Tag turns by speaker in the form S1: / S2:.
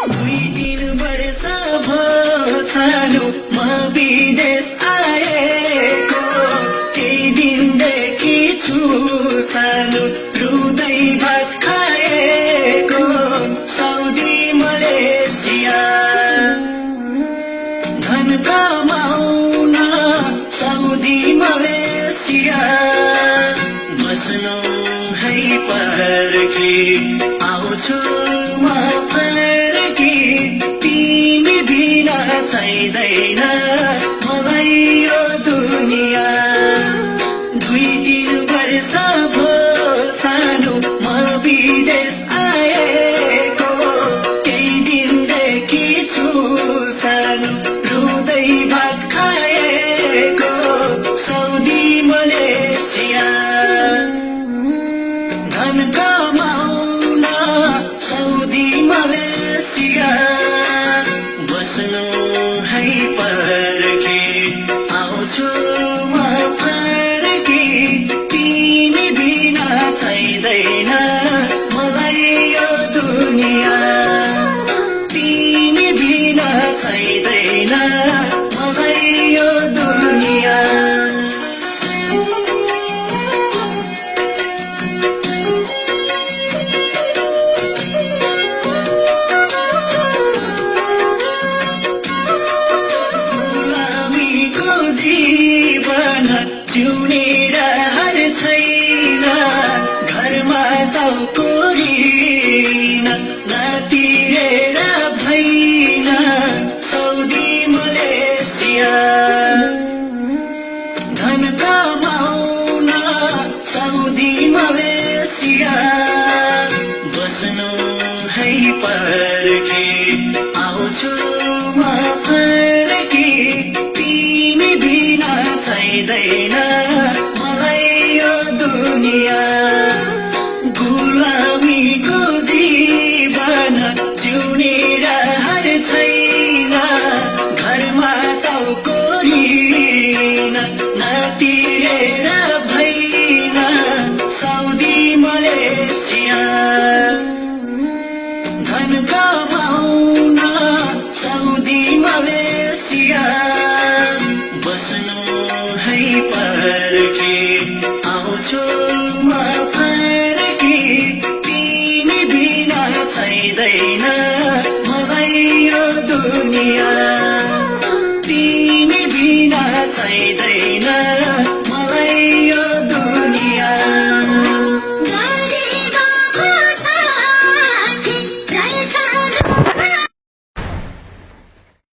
S1: 2-3 वर्ष भयो सानो म विदेश आएको केही दिनदेखि छु सानो रुँदै भात खाएको साउदी मलेसिया धन कमाउन साउदी मलेसिया बस्नु है पर्खी आउँछु म फर्की तिमी बिना चाहिँदैन मलाई यो दुनिया 2-3 वर्ष भयो सानो म विदेश आएको केही दिनदेखि छु सानो रुँदै भात खाएको साउदी मलेसिया धन कमाउन साउदी मलेसिया बस्नु है पर्खी आउँछु म फर्की तिमी बिना चाहिँदैन मलाई यो दुनिया तिमी बिना चाहिँदैन मलाई यो दुनिया जीवन जिउने रहर छैन घरमा साउकोरिन नतिरेर भइन साउदी मलेसिया धन कमाउन साउदी मलेसिया बस्नु है पर्खी आउँछु म फर्की तिमी बिना चाहिँदैन मलाई यो दुनिया गुलामीको जीवन जिउने रहर छैन घरमा साउकोरिन नतिरेर भइन साउदी मलेसिया धन कमाउन साउदी मलेसिया बस्नु है पर्खी आउँछु म फर्की तिमी बिना चाहिँदैन मलाई यो दुनिया तिमी बिना चाहिँदैन